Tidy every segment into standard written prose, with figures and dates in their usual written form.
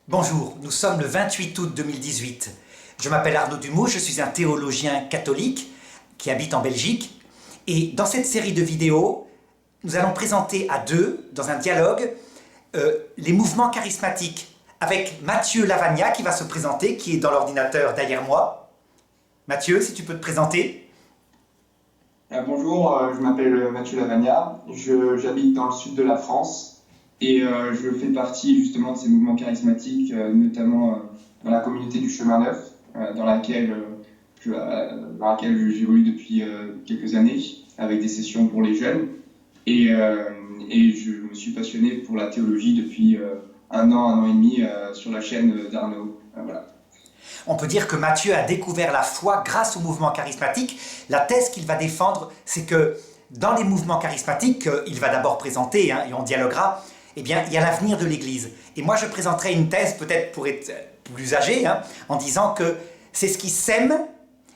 Bonjour, nous sommes le 28 août 2018. Je m'appelle Arnaud Dumaux, je suis un théologien catholique qui habite en Belgique. Et dans cette série de vidéos, nous allons présenter à deux, dans un dialogue, les mouvements charismatiques avec Mathieu Lavagna qui va se présenter, qui est dans l'ordinateur derrière moi. Mathieu, si tu peux te présenter. Bonjour, je m'appelle Mathieu Lavagna, j'habite dans le sud de la France et je fais partie justement de ces mouvements charismatiques, notamment dans la communauté du Chemin Neuf, dans laquelle j'évolue depuis quelques années, avec des sessions pour les jeunes. Et je me suis passionné pour la théologie depuis un an et demi sur la chaîne d'Arnaud. Voilà. On peut dire que Mathieu a découvert la foi grâce au mouvement charismatique. La thèse qu'il va défendre, c'est que dans les mouvements charismatiques, qu'il va d'abord présenter, et on dialoguera, eh bien, il y a l'avenir de l'Église. Et moi, je présenterai une thèse, peut-être pour être plus âgé, en disant que c'est ce qui sème,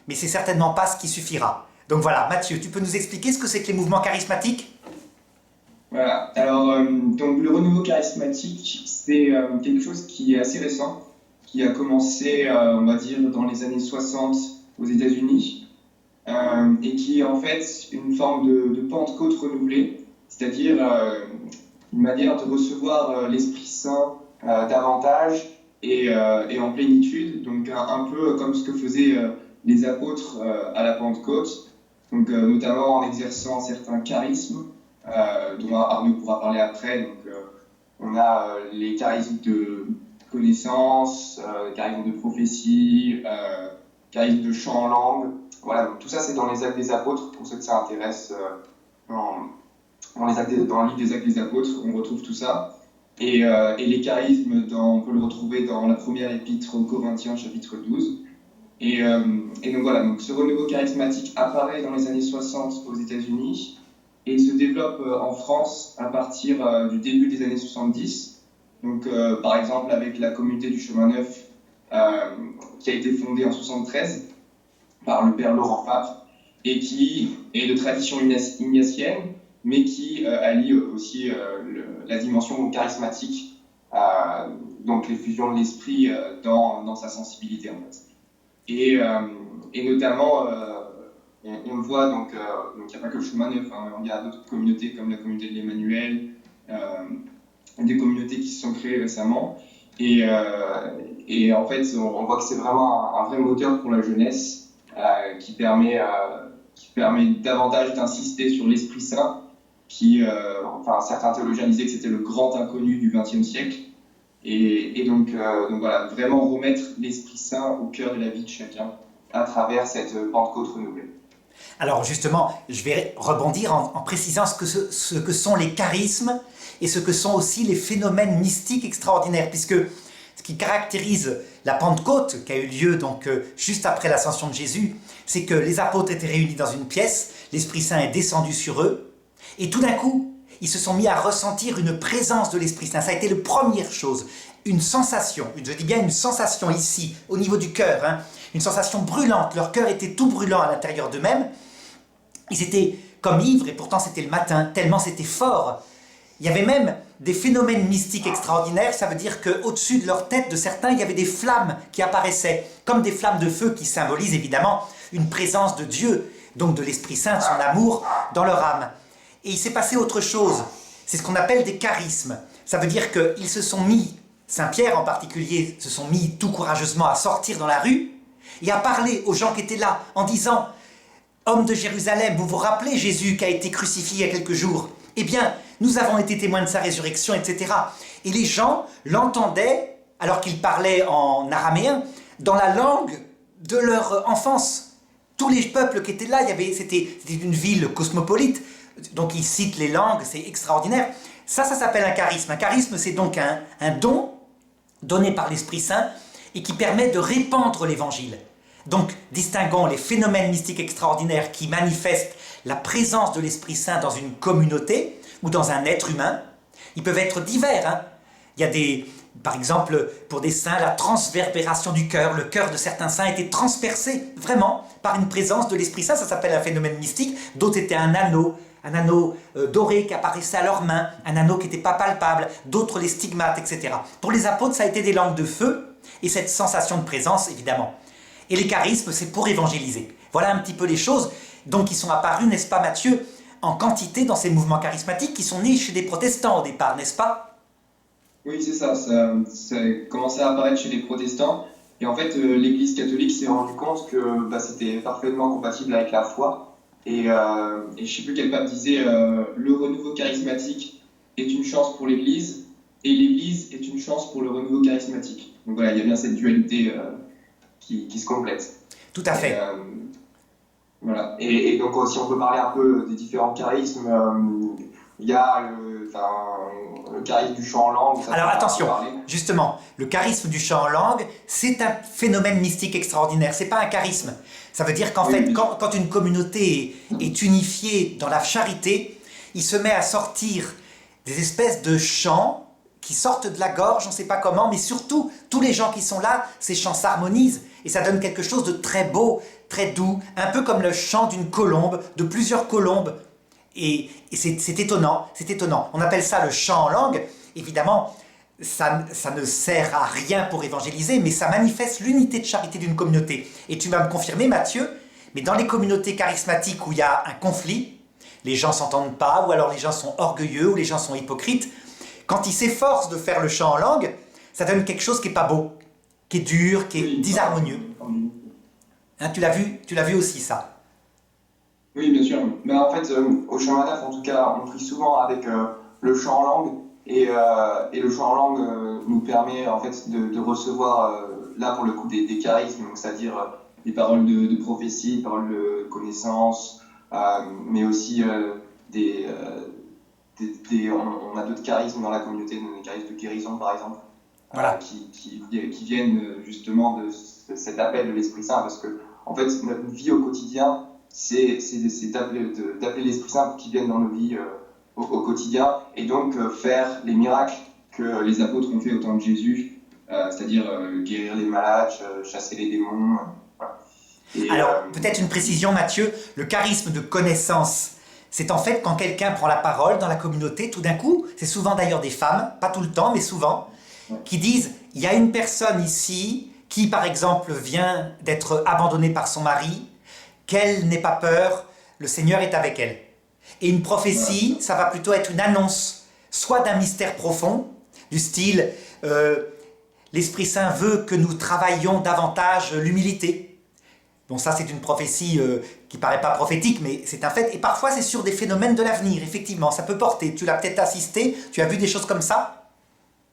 mais c'est certainement pas ce qui suffira. Donc voilà, Mathieu, tu peux nous expliquer ce que c'est que les mouvements charismatiques ? Voilà, alors donc le renouveau charismatique, c'est quelque chose qui est assez récent, qui a commencé, on va dire, dans les années 60 aux États-Unis, et qui est en fait une forme de Pentecôte renouvelée, c'est-à-dire une manière de recevoir l'Esprit Saint davantage et en plénitude, donc un peu comme ce que faisaient les apôtres à la Pentecôte, donc notamment en exerçant certains charismes, dont Arnaud pourra parler après. Donc, on a les charismes de connaissance, charisme de prophétie, charisme de chant en langue. Voilà, donc tout ça c'est dans les Actes des Apôtres, pour ceux que ça intéresse. Dans le livre des Actes des Apôtres, on retrouve tout ça. Et les charismes, on peut le retrouver dans la première épître aux Corinthiens, chapitre 12. Et donc voilà, donc ce renouveau charismatique apparaît dans les années 60 aux États-Unis et se développe en France à partir du début des années 70. Donc, par exemple, avec la communauté du Chemin Neuf, qui a été fondée en 73 par le père Laurent Favre, et qui est de tradition ignatienne, mais qui allie aussi la dimension charismatique, donc l'effusion de l'esprit dans sa sensibilité, en fait. Et notamment, on le voit, donc il n'y a pas que le Chemin Neuf, il y a d'autres communautés comme la communauté de l'Emmanuel, des communautés qui se sont créées récemment. Et en fait, on voit que c'est vraiment un vrai moteur pour la jeunesse qui permet davantage d'insister sur l'Esprit Saint, qui, certains théologiens disaient que c'était le grand inconnu du XXe siècle. Et donc voilà, vraiment remettre l'Esprit Saint au cœur de la vie de chacun à travers cette Pentecôte renouvelée. Alors justement, je vais rebondir en précisant ce que sont les charismes et ce que sont aussi les phénomènes mystiques extraordinaires, puisque ce qui caractérise la Pentecôte, qui a eu lieu donc juste après l'ascension de Jésus, c'est que les apôtres étaient réunis dans une pièce, l'Esprit Saint est descendu sur eux, et tout d'un coup, ils se sont mis à ressentir une présence de l'Esprit Saint. Ça a été la première chose, une sensation, je dis bien une sensation ici, au niveau du cœur, une sensation brûlante. Leur cœur était tout brûlant à l'intérieur d'eux-mêmes. Ils étaient comme ivres, et pourtant c'était le matin, tellement c'était fort. Il y avait même des phénomènes mystiques extraordinaires, ça veut dire qu'au-dessus de leur tête, de certains, il y avait des flammes qui apparaissaient, comme des flammes de feu qui symbolisent évidemment une présence de Dieu, donc de l'Esprit Saint, de son amour dans leur âme. Et il s'est passé autre chose, c'est ce qu'on appelle des charismes. Ça veut dire qu'ils se sont mis, Saint-Pierre en particulier, se sont mis tout courageusement à sortir dans la rue et à parler aux gens qui étaient là en disant « Hommes de Jérusalem, vous vous rappelez Jésus qui a été crucifié il y a quelques jours ? Eh bien, nous avons été témoins de sa résurrection, etc. » Et les gens l'entendaient, alors qu'il parlait en araméen, dans la langue de leur enfance. Tous les peuples qui étaient là, c'était une ville cosmopolite, donc ils citent les langues, c'est extraordinaire. Ça s'appelle un charisme. Un charisme, c'est donc un don donné par l'Esprit Saint et qui permet de répandre l'Évangile. Donc, distinguons les phénomènes mystiques extraordinaires qui manifestent la présence de l'Esprit Saint dans une communauté ou dans un être humain. Ils peuvent être divers. Il y a par exemple, pour des saints, la transverbération du cœur. Le cœur de certains saints était transpercé, vraiment, par une présence de l'Esprit Saint. Ça s'appelle un phénomène mystique. D'autres étaient un anneau un anneau doré qui apparaissait à leurs mains, un anneau qui n'était pas palpable, d'autres les stigmates, etc. Pour les apôtres, ça a été des langues de feu et cette sensation de présence, évidemment. Et les charismes, c'est pour évangéliser. Voilà un petit peu les choses donc qui sont apparues, n'est-ce pas Mathieu, en quantité dans ces mouvements charismatiques qui sont nés chez des protestants au départ, n'est-ce pas? Oui, c'est ça. Ça a commencé à apparaître chez les protestants. Et en fait, l'Église catholique s'est rendue compte que c'était parfaitement compatible avec la foi. Et je ne sais plus quel pape disait le renouveau charismatique est une chance pour l'Église et l'Église est une chance pour le renouveau charismatique. Donc voilà, il y a bien cette dualité qui se complète. Tout à fait. Voilà. Et donc, si on peut parler un peu des différents charismes, il y a le charisme du chant en langue. Alors attention, justement, le charisme du chant en langue, c'est un phénomène mystique extraordinaire, c'est pas un charisme. Ça veut dire qu'en fait, quand une communauté est unifiée dans la charité, il se met à sortir des espèces de chants qui sortent de la gorge, on ne sait pas comment, mais surtout, tous les gens qui sont là, ces chants s'harmonisent et ça donne quelque chose de très beau, très doux, un peu comme le chant d'une colombe, de plusieurs colombes. Et c'est étonnant, c'est étonnant. On appelle ça le chant en langue. Évidemment, ça ne sert à rien pour évangéliser, mais ça manifeste l'unité de charité d'une communauté. Et tu vas me confirmer, Mathieu, mais dans les communautés charismatiques où il y a un conflit, les gens ne s'entendent pas, ou alors les gens sont orgueilleux, ou les gens sont hypocrites, quand ils s'efforcent de faire le chant en langue, ça donne quelque chose qui n'est pas beau, qui est dur, qui est disharmonieux. Hein, tu l'as vu aussi, ça? Oui, bien sûr. Mais en fait, au chant manaf, en tout cas, on prie souvent avec le chant en langue. Et le chant en langue nous permet en fait de recevoir, là pour le coup, des charismes, c'est-à-dire des paroles de prophétie, des paroles de connaissance, mais aussi on a d'autres charismes dans la communauté, des charismes de guérison par exemple, voilà. qui viennent justement de cet appel de l'Esprit Saint, parce que en fait, notre vie au quotidien, c'est d'appeler l'Esprit Saint pour qu'il vienne dans nos vies au quotidien, et donc faire les miracles que les apôtres ont fait au temps de Jésus, c'est-à-dire guérir les malades, chasser les démons. Voilà. Alors, peut-être une précision, Mathieu, le charisme de connaissance, c'est en fait quand quelqu'un prend la parole dans la communauté, tout d'un coup, c'est souvent d'ailleurs des femmes, pas tout le temps, mais souvent, qui disent, il y a une personne ici qui, par exemple, vient d'être abandonnée par son mari, qu'elle n'ait pas peur, le Seigneur est avec elle. Et une prophétie, ça va plutôt être une annonce, soit d'un mystère profond, du style l'Esprit Saint veut que nous travaillions davantage l'humilité. Bon, ça c'est une prophétie qui paraît pas prophétique, mais c'est un fait. Et parfois c'est sur des phénomènes de l'avenir, effectivement, ça peut porter. Tu l'as peut-être assisté, tu as vu des choses comme ça?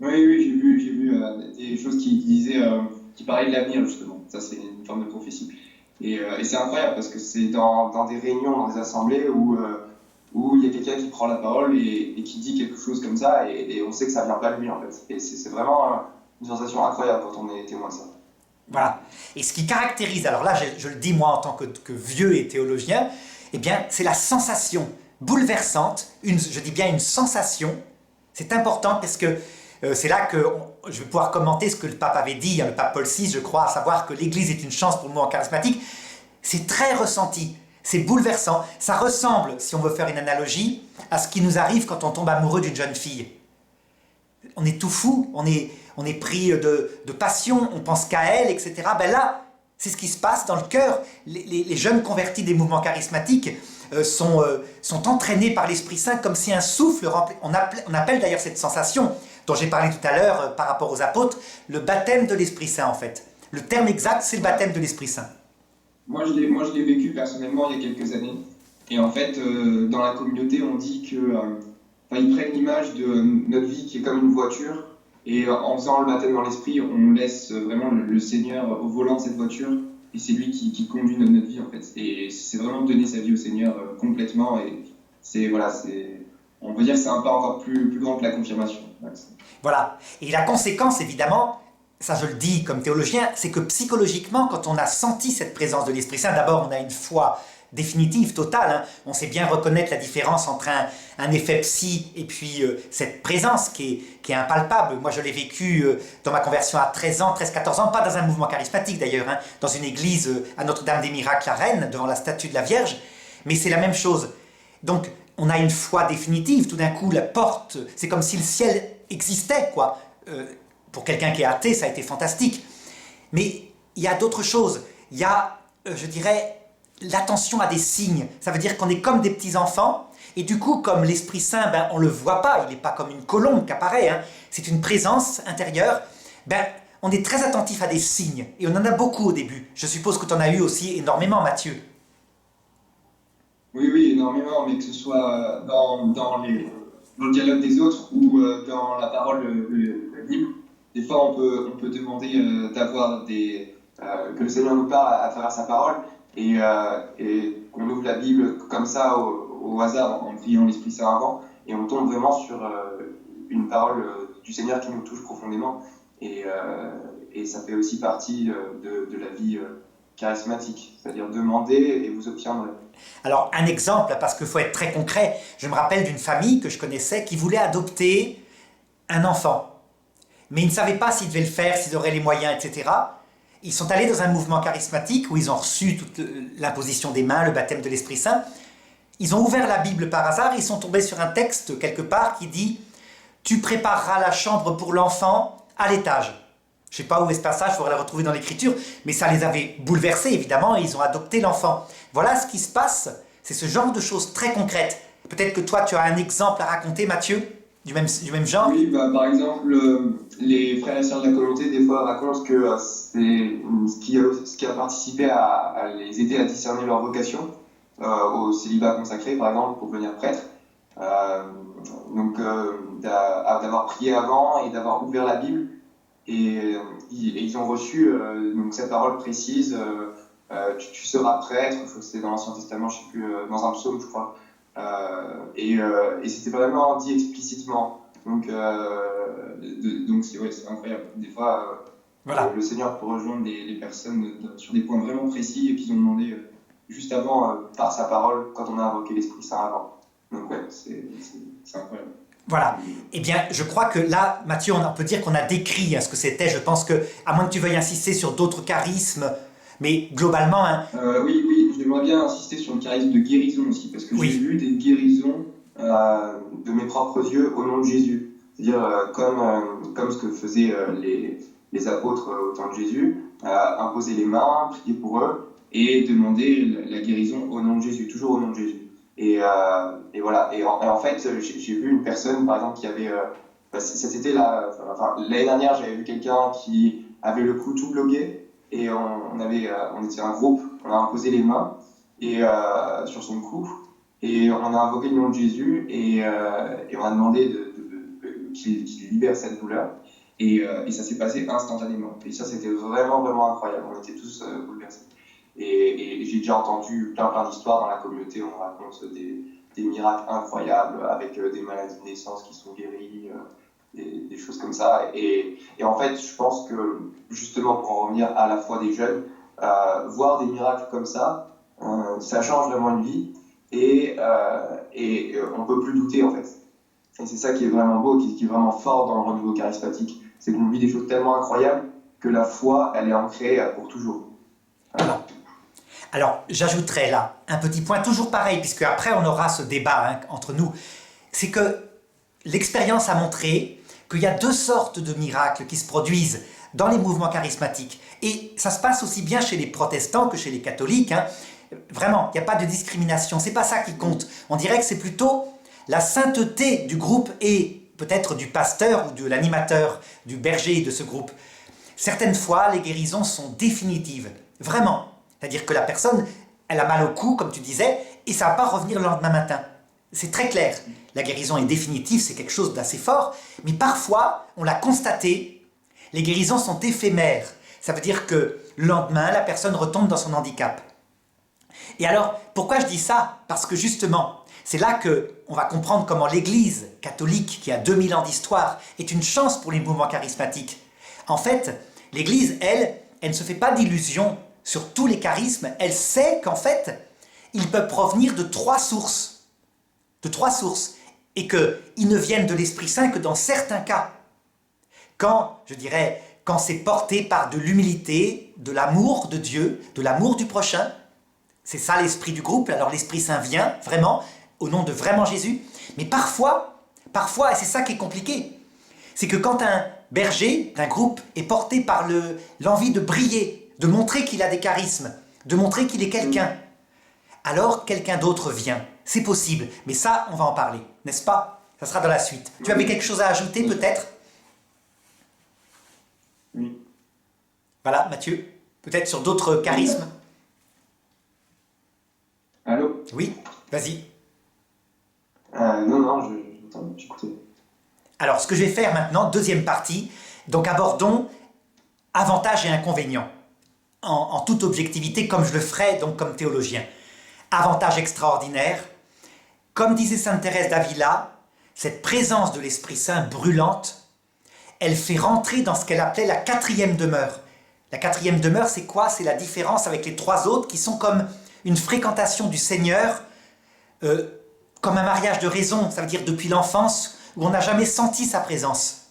Oui, j'ai vu des choses qui parlaient de l'avenir, justement. Ça, c'est une forme de prophétie. Et c'est incroyable parce que c'est dans des réunions, dans des assemblées où il y a quelqu'un qui prend la parole et qui dit quelque chose comme ça, et on sait que ça vient pas de lui en fait. Et c'est vraiment une sensation incroyable quand on est témoin de ça. Voilà. Et ce qui caractérise, alors là je le dis moi en tant que vieux et théologien, eh bien c'est la sensation bouleversante, je dis bien une sensation, c'est important parce que c'est là que je vais pouvoir commenter ce que le pape avait dit, le pape Paul VI je crois, à savoir que l'Église est une chance pour le mouvement charismatique. C'est très ressenti, c'est bouleversant, ça ressemble, si on veut faire une analogie, à ce qui nous arrive quand on tombe amoureux d'une jeune fille. On est tout fou, on est pris de passion, on pense qu'à elle, etc. Ben là, c'est ce qui se passe dans le cœur. Les jeunes convertis des mouvements charismatiques sont entraînés par l'Esprit Saint comme si un souffle remplit. On appelle d'ailleurs cette sensation dont j'ai parlé tout à l'heure par rapport aux apôtres, le baptême de l'Esprit Saint en fait. Le terme exact, c'est le baptême de l'Esprit Saint. Moi, je l'ai vécu personnellement il y a quelques années. Et en fait, dans la communauté, on dit que ils prennent l'image de notre vie qui est comme une voiture. Et en faisant le baptême dans l'esprit, on laisse vraiment le Seigneur au volant de cette voiture. Et c'est lui qui conduit notre vie en fait. Et c'est vraiment donner sa vie au Seigneur complètement. Et on peut dire que c'est un pas encore plus grand que la confirmation. Voilà. Et la conséquence, évidemment, ça je le dis comme théologien, c'est que psychologiquement, quand on a senti cette présence de l'Esprit Saint, d'abord on a une foi définitive, totale. Hein. On sait bien reconnaître la différence entre un effet psy et puis cette présence qui est impalpable. Moi je l'ai vécu dans ma conversion à 13-14 ans, pas dans un mouvement charismatique d'ailleurs, hein, dans une église à Notre-Dame des Miracles à Rennes, devant la statue de la Vierge, mais c'est la même chose. Donc on a une foi définitive. Tout d'un coup, la porte, c'est comme si le ciel existait, quoi. Pour quelqu'un qui est athée, ça a été fantastique. Mais il y a d'autres choses. Il y a, je dirais, l'attention à des signes. Ça veut dire qu'on est comme des petits-enfants. Et du coup, comme l'Esprit Saint, ben, on ne le voit pas. Il n'est pas comme une colombe qui apparaît. Hein. C'est une présence intérieure. Ben, on est très attentif à des signes. Et on en a beaucoup au début. Je suppose que tu en as eu aussi énormément, Mathieu. Oui, oui, énormément, mais que ce soit dans le dialogue des autres ou dans la parole de la Bible, des fois on peut demander que le Seigneur nous parle à travers sa parole et qu'on ouvre la Bible comme ça au hasard en priant l'Esprit Saint avant et on tombe vraiment sur une parole du Seigneur qui nous touche profondément et ça fait aussi partie de la vie charismatique, c'est-à-dire demander et vous obtiendrez. Alors, un exemple, parce qu'il faut être très concret, je me rappelle d'une famille que je connaissais qui voulait adopter un enfant. Mais ils ne savaient pas s'ils devaient le faire, s'ils auraient les moyens, etc. Ils sont allés dans un mouvement charismatique où ils ont reçu toute l'imposition des mains, le baptême de l'Esprit Saint. Ils ont ouvert la Bible par hasard et ils sont tombés sur un texte quelque part qui dit « Tu prépareras la chambre pour l'enfant à l'étage ». Je ne sais pas où est ce passage, il faudrait le retrouver dans l'Écriture, mais ça les avait bouleversés, évidemment, et ils ont adopté l'enfant. Voilà ce qui se passe, c'est ce genre de choses très concrètes. Peut-être que toi, tu as un exemple à raconter, Mathieu, du même genre? Oui, bah, par exemple, les frères et sœurs de la communauté, des fois, racontent que c'est ce qui a participé à les aider à discerner leur vocation, au célibat consacré, par exemple, pour devenir prêtre. D'avoir prié avant et d'avoir ouvert la Bible. Et ils ont reçu donc cette parole précise, tu seras prêtre, c'est dans l'Ancien Testament, je ne sais plus, dans un psaume, je crois. Et c'était vraiment dit explicitement. Donc c'est incroyable. Des fois, voilà. Le Seigneur peut rejoindre les personnes sur des points vraiment précis et qu'ils ont demandé juste avant, par sa parole, quand on a invoqué l'Esprit Saint avant. Donc ouais, c'est incroyable. Voilà. Eh bien, je crois que là, Mathieu, on peut dire qu'on a décrit ce que c'était. Je pense que, à moins que tu veuilles insister sur d'autres charismes, mais globalement... Hein... Oui, j'aimerais bien insister sur le charisme de guérison aussi, parce que j'ai vu des guérisons de mes propres yeux au nom de Jésus. C'est-à-dire comme ce que faisaient les apôtres au temps de Jésus, imposer les mains, prier pour eux, et demander la guérison au nom de Jésus, toujours au nom de Jésus. Et voilà. Et en fait, j'ai vu une personne, par exemple, qui avait... l'année dernière, j'avais vu quelqu'un qui avait le cou tout bloqué et on était un groupe, on a imposé les mains sur son cou et on a invoqué le nom de Jésus et on a demandé qu'il libère cette douleur et ça s'est passé instantanément. Et ça, c'était vraiment, vraiment incroyable. On était tous bouleversés. Et j'ai déjà entendu plein d'histoires dans la communauté, on raconte des miracles incroyables avec des maladies de naissance qui sont guéries, des choses comme ça. Et en fait, je pense que, justement, pour en revenir à la foi des jeunes, voir des miracles comme ça change vraiment une vie et on ne peut plus douter, en fait. Et c'est ça qui est vraiment beau, qui est vraiment fort dans le renouveau charismatique. C'est qu'on vit des choses tellement incroyables que la foi, elle est ancrée pour toujours. Alors, j'ajouterais là un petit point, toujours pareil, puisque après on aura ce débat entre nous, c'est que l'expérience a montré qu'il y a deux sortes de miracles qui se produisent dans les mouvements charismatiques. Et ça se passe aussi bien chez les protestants que chez les catholiques. Vraiment, il n'y a pas de discrimination, c'est pas ça qui compte. On dirait que c'est plutôt la sainteté du groupe et peut-être du pasteur ou de l'animateur, du berger de ce groupe. Certaines fois, les guérisons sont définitives, vraiment. C'est-à-dire que la personne, elle a mal au cou, comme tu disais, et ça ne va pas revenir le lendemain matin. C'est très clair. La guérison est définitive, c'est quelque chose d'assez fort, mais parfois, on l'a constaté, les guérisons sont éphémères. Ça veut dire que le lendemain, la personne retombe dans son handicap. Et alors, pourquoi je dis ça? Parce que justement, c'est là qu'on va comprendre comment l'Église catholique, qui a 2000 ans d'histoire, est une chance pour les mouvements charismatiques. En fait, l'Église, elle ne se fait pas d'illusions sur tous les charismes, elle sait qu'en fait, ils peuvent provenir de trois sources, et qu'ils ne viennent de l'Esprit Saint que dans certains cas. Quand c'est porté par de l'humilité, de l'amour de Dieu, de l'amour du prochain, c'est ça l'esprit du groupe, alors l'Esprit Saint vient vraiment au nom de vraiment Jésus. Mais parfois, et c'est ça qui est compliqué, c'est que quand un berger d'un groupe est porté par l'envie de briller, de montrer qu'il a des charismes, de montrer qu'il est quelqu'un, alors quelqu'un d'autre vient. C'est possible, mais ça, on va en parler, n'est-ce pas? Ça sera dans la suite. Tu avais quelque chose à ajouter, peut-être? Oui. Voilà, Mathieu, peut-être sur d'autres charismes? Allô? Oui, vas-y. Non, j'écoutais. Alors, ce que je vais faire maintenant, deuxième partie, donc abordons avantages et inconvénients, en toute objectivité, comme je le ferai donc comme théologien. Avantage extraordinaire, comme disait sainte Thérèse d'Avila, cette présence de l'Esprit Saint brûlante, elle fait rentrer dans ce qu'elle appelait la quatrième demeure. La quatrième demeure, c'est quoi? C'est la différence avec les trois autres qui sont comme une fréquentation du Seigneur, comme un mariage de raison, ça veut dire depuis l'enfance, où on n'a jamais senti sa présence.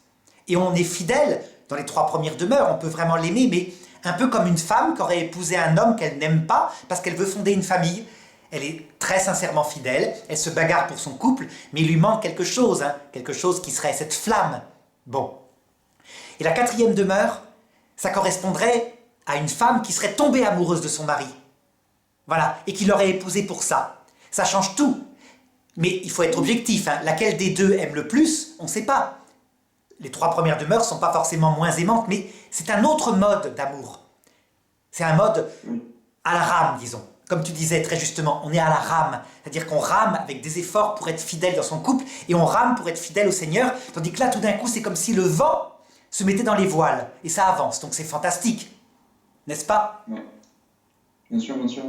Et on est fidèle dans les trois premières demeures, on peut vraiment l'aimer, mais un peu comme une femme qui aurait épousé un homme qu'elle n'aime pas parce qu'elle veut fonder une famille. Elle est très sincèrement fidèle, elle se bagarre pour son couple, mais il lui manque quelque chose, quelque chose qui serait cette flamme. Bon. Et la quatrième demeure, ça correspondrait à une femme qui serait tombée amoureuse de son mari. Voilà, et qui l'aurait épousé pour ça. Ça change tout. Mais il faut être objectif, laquelle des deux aime le plus, on ne sait pas. Les trois premières demeures ne sont pas forcément moins aimantes, mais c'est un autre mode d'amour. C'est un mode à la rame, disons. Comme tu disais très justement, on est à la rame. C'est-à-dire qu'on rame avec des efforts pour être fidèle dans son couple, et on rame pour être fidèle au Seigneur, tandis que là, tout d'un coup, c'est comme si le vent se mettait dans les voiles, et ça avance. Donc c'est fantastique, n'est-ce pas? Ouais. Bien sûr, bien sûr.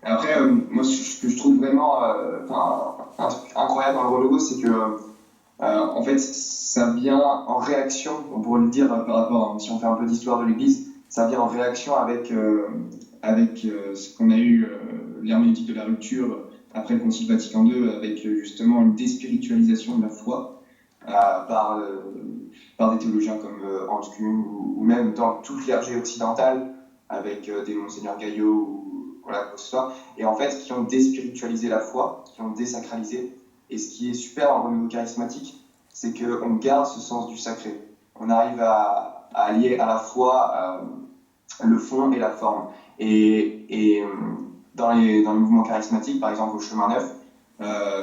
Après, moi, ce que je trouve vraiment un truc incroyable dans le renouveau, c'est que, en fait, ça vient en réaction, on pourrait le dire par rapport, si on fait un peu d'histoire de l'Église, ça vient en réaction avec ce qu'on a eu, l'herméneutique de la rupture après le Concile Vatican II, avec justement une déspiritualisation de la foi par des théologiens comme Hans Küng ou même dans tout le clergé occidental, avec des Monseigneur Gaillot ou voilà, quoi que ce soit, et en fait qui ont déspiritualisé la foi, qui ont désacralisé. Et ce qui est super dans le renouveau charismatique, c'est qu'on garde ce sens du sacré. On arrive à allier à la fois le fond et la forme. Et dans les mouvements charismatiques, par exemple au Chemin Neuf,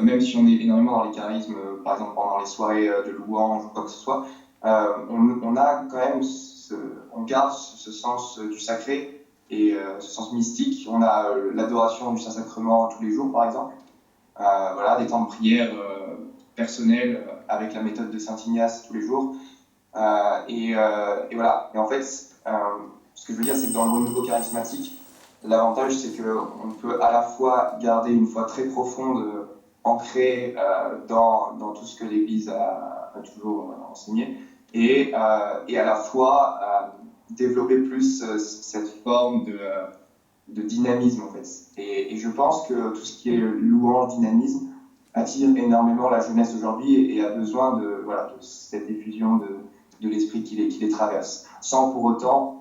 même si on est énormément dans les charismes, par exemple pendant les soirées de louange ou quoi que ce soit, on a quand même on garde ce sens du sacré et ce sens mystique. On a l'adoration du Saint-Sacrement tous les jours, par exemple. Voilà, des temps de prière personnels avec la méthode de Saint-Ignace tous les jours. Et voilà. Et en fait, ce que je veux dire, c'est que dans le renouveau charismatique, l'avantage, c'est qu'on peut à la fois garder une foi très profonde, ancrée dans tout ce que l'Église a toujours enseigné, et à la fois développer plus cette forme de dynamisme, en fait. Et je pense que tout ce qui est louange, dynamisme, attire énormément la jeunesse aujourd'hui et a besoin de cette effusion de l'esprit qui les traverse, sans pour autant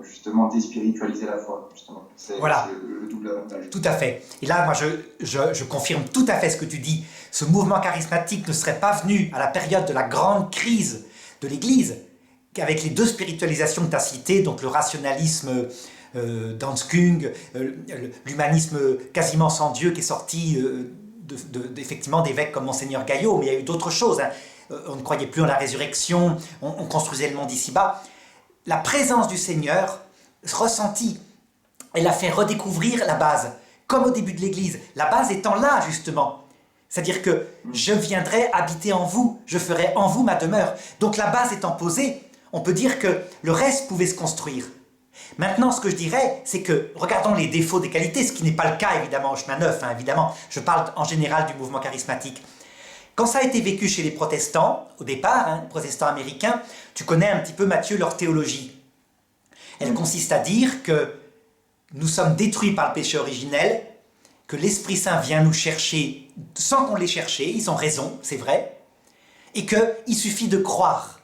justement déspiritualiser la foi, justement. C'est le double avantage. Tout à fait. Et là, moi, je confirme tout à fait ce que tu dis. Ce mouvement charismatique ne serait pas venu à la période de la grande crise de l'Église, qu'avec les deux spiritualisations que tu as citées, donc le rationalisme d'Hans Küng, l'humanisme quasiment sans Dieu qui est sorti effectivement d'évêques comme Monseigneur Gaillot, mais il y a eu d'autres choses. On ne croyait plus en la résurrection, on construisait le monde ici-bas. La présence du Seigneur ressentie, elle a fait redécouvrir la base, comme au début de l'Église, la base étant là justement. C'est-à-dire que je viendrai habiter en vous, je ferai en vous ma demeure. Donc la base étant posée, on peut dire que le reste pouvait se construire. Maintenant, ce que je dirais, c'est que, regardons les défauts des qualités, ce qui n'est pas le cas évidemment au Chemin Neuf, évidemment, je parle en général du mouvement charismatique. Quand ça a été vécu chez les protestants, au départ, les protestants américains, tu connais un petit peu, Mathieu, leur théologie. Elle consiste à dire que nous sommes détruits par le péché originel, que l'Esprit Saint vient nous chercher sans qu'on l'ait cherché, ils ont raison, c'est vrai, et qu'il suffit de croire.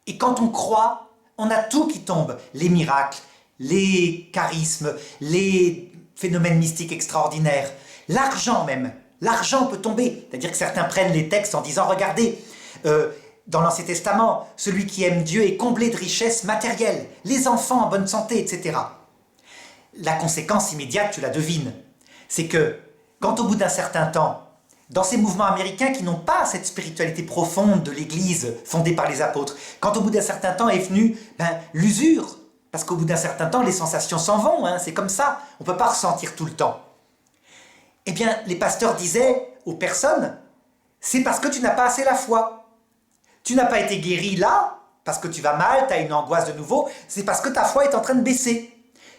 Et quand on croit, on a tout qui tombe, les miracles, les charismes, les phénomènes mystiques extraordinaires, L'argent même, l'argent peut tomber. C'est-à-dire que certains prennent les textes en disant, regardez, dans l'Ancien Testament, celui qui aime Dieu est comblé de richesses matérielles, les enfants en bonne santé, etc. La conséquence immédiate, tu la devines, c'est que quand au bout d'un certain temps, dans ces mouvements américains qui n'ont pas cette spiritualité profonde de l'Église fondée par les apôtres, quand au bout d'un certain temps est venue l'usure, parce qu'au bout d'un certain temps, les sensations s'en vont, hein, c'est comme ça, on ne peut pas ressentir tout le temps. Eh bien, les pasteurs disaient aux personnes, c'est parce que tu n'as pas assez la foi. Tu n'as pas été guéri là, parce que tu vas mal, tu as une angoisse de nouveau, c'est parce que ta foi est en train de baisser.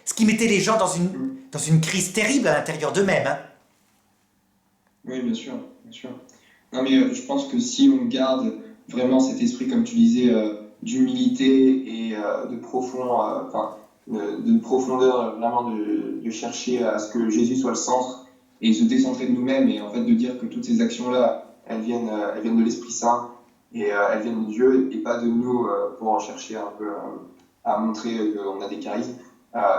Ce qui mettait les gens dans une crise terrible à l'intérieur d'eux-mêmes. Hein. Oui, bien sûr, bien sûr. Non, mais je pense que si on garde vraiment cet esprit, comme tu disais, d'humilité et de profondeur, vraiment de chercher à ce que Jésus soit le centre et se décentrer de nous-mêmes, et en fait de dire que toutes ces actions-là, elles viennent de l'Esprit Saint et elles viennent de Dieu et pas de nous pour en chercher un peu à montrer qu'on a des charismes.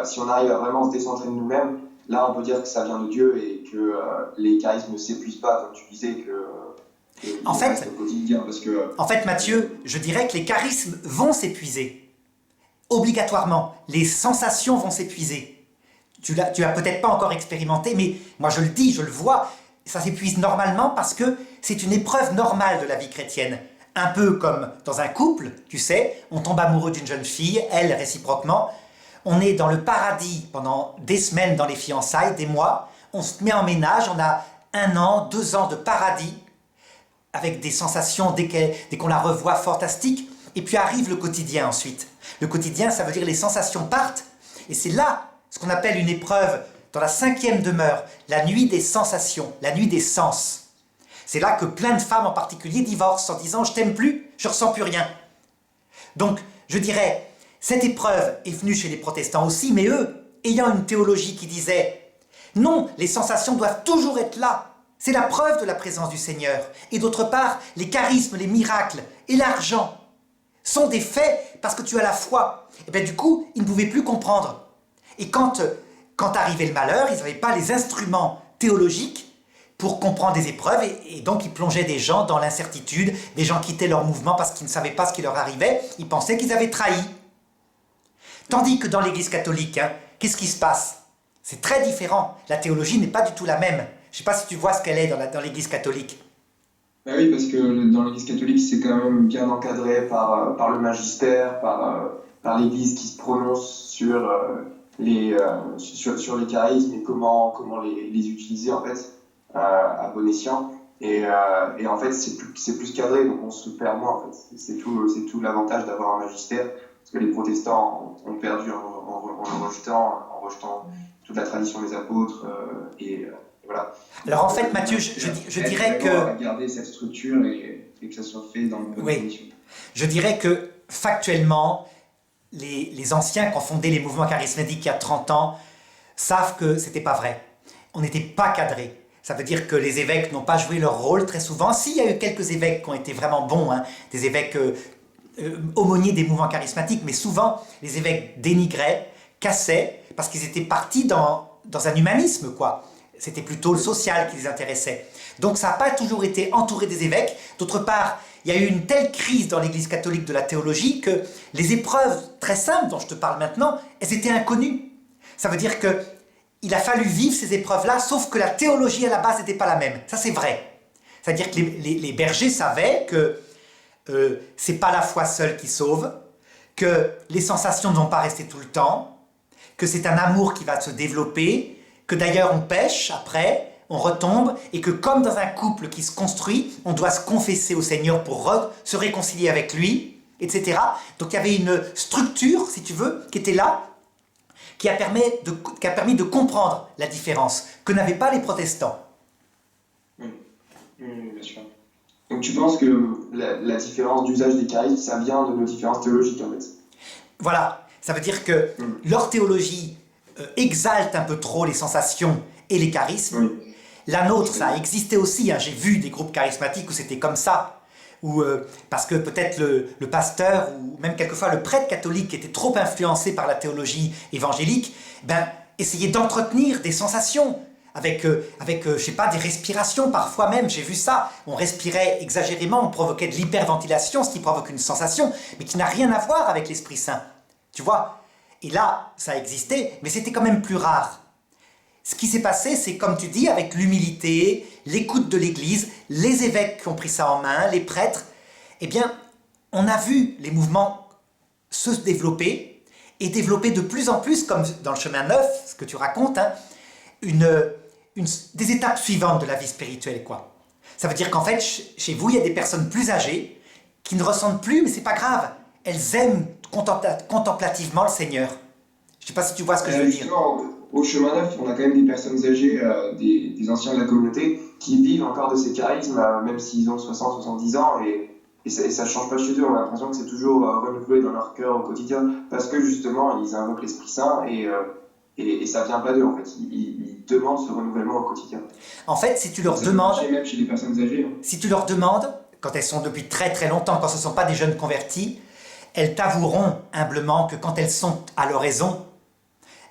Si on arrive à vraiment se décentrer de nous-mêmes, là on peut dire que ça vient de Dieu et que les charismes ne s'épuisent pas, comme tu disais, en fait, au quotidien. En fait, Mathieu, je dirais que les charismes vont s'épuiser. Obligatoirement, les sensations vont s'épuiser. Tu l'as peut-être pas encore expérimenté, mais moi je le dis, je le vois, ça s'épuise normalement parce que c'est une épreuve normale de la vie chrétienne. Un peu comme dans un couple, tu sais, on tombe amoureux d'une jeune fille, elle réciproquement, on est dans le paradis pendant des semaines dans les fiançailles, des mois, on se met en ménage, on a 1 an, 2 ans de paradis, avec des sensations dès qu'on la revoit fantastiques, et puis arrive le quotidien ensuite. Le quotidien, ça veut dire les sensations partent, et c'est là ce qu'on appelle une épreuve, dans la 5e demeure, la nuit des sensations, la nuit des sens. C'est là que plein de femmes en particulier divorcent en disant « je t'aime plus, je ressens plus rien ». Donc, je dirais, cette épreuve est venue chez les protestants aussi, mais eux, ayant une théologie qui disait « non, les sensations doivent toujours être là, c'est la preuve de la présence du Seigneur ». Et d'autre part, les charismes, les miracles et l'argent sont des faits parce que tu as la foi. Et bien du coup, ils ne pouvaient plus comprendre. Et quand arrivait le malheur, ils n'avaient pas les instruments théologiques pour comprendre des épreuves, et donc ils plongeaient des gens dans l'incertitude, des gens quittaient leur mouvement parce qu'ils ne savaient pas ce qui leur arrivait, ils pensaient qu'ils avaient trahi. Tandis que dans l'Église catholique, qu'est-ce qui se passe? C'est très différent, la théologie n'est pas du tout la même. Je ne sais pas si tu vois ce qu'elle est dans l'Église catholique. Ben oui, parce que dans l'Église catholique, c'est quand même bien encadré par le magistère, par l'Église qui se prononce sur les charismes et comment les utiliser en fait à bon escient. Et en fait, c'est plus cadré, donc on se perd moins en fait. C'est tout l'avantage d'avoir un magistère, parce que les protestants ont perdu en rejetant toute la tradition des apôtres et voilà. Alors en fait, Mathieu, je dirais que... garder cette structure et que ça soit fait dans de bonnes conditions. Je dirais que factuellement, les anciens qui ont fondé les mouvements charismatiques il y a 30 ans savent que c'était pas vrai. On n'était pas cadré. Ça veut dire que les évêques n'ont pas joué leur rôle très souvent. Si, il y a eu quelques évêques qui ont été vraiment bons, des évêques aumôniers des mouvements charismatiques, mais souvent les évêques dénigraient, cassaient, parce qu'ils étaient partis dans un humanisme, quoi. C'était plutôt le social qui les intéressait. Donc ça n'a pas toujours été entouré des évêques. D'autre part, il y a eu une telle crise dans l'Église catholique de la théologie que les épreuves très simples dont je te parle maintenant, elles étaient inconnues. Ça veut dire qu'il a fallu vivre ces épreuves-là, sauf que la théologie à la base n'était pas la même. Ça c'est vrai. C'est-à-dire que les bergers savaient que c'est pas la foi seule qui sauve, que les sensations ne vont pas rester tout le temps, que c'est un amour qui va se développer, que d'ailleurs on pêche après, on retombe, et que comme dans un couple qui se construit, on doit se confesser au Seigneur pour se réconcilier avec lui, etc. Donc il y avait une structure, si tu veux, qui était là, qui a permis de comprendre la différence que n'avaient pas les protestants. Oui, bien sûr. Donc tu penses que la différence d'usage des charismes, ça vient de nos différences théologiques en fait? Voilà, ça veut dire que leur théologie exalte un peu trop les sensations et les charismes. Oui. La nôtre, ça a existé aussi, j'ai vu des groupes charismatiques où c'était comme ça, parce que peut-être le pasteur ou même quelquefois le prêtre catholique qui était trop influencé par la théologie évangélique, essayait d'entretenir des sensations je sais pas, des respirations parfois même, j'ai vu ça. On respirait exagérément, on provoquait de l'hyperventilation, ce qui provoque une sensation, mais qui n'a rien à voir avec l'Esprit Saint. Tu vois? Et là, ça existait, mais c'était quand même plus rare. Ce qui s'est passé, c'est comme tu dis, avec l'humilité, l'écoute de l'Église, les évêques qui ont pris ça en main, les prêtres, eh bien, on a vu les mouvements se développer et développer de plus en plus, comme dans le chemin neuf, ce que tu racontes, hein, des étapes suivantes de la vie spirituelle, quoi. Ça veut dire qu'en fait, chez vous, il y a des personnes plus âgées qui ne ressentent plus, mais c'est pas grave. Elles aiment contemplativement le Seigneur. Je sais pas si tu vois ce que je veux dire. Au chemin neuf, on a quand même des personnes âgées, des anciens de la communauté, qui vivent encore de ces charismes, même s'ils ont 60, 70 ans, et ça ne change pas chez eux. On a l'impression que c'est toujours renouvelé dans leur cœur au quotidien, parce que justement, ils invoquent l'Esprit Saint, et ça ne vient pas d'eux, en fait. Ils demandent ce renouvellement au quotidien. En fait, si tu leur demandes... Même chez les personnes âgées. Hein. Si tu leur demandes, quand elles sont depuis très très longtemps, quand ce ne sont pas des jeunes convertis, elles t'avoueront humblement que quand elles sont à l'oraison,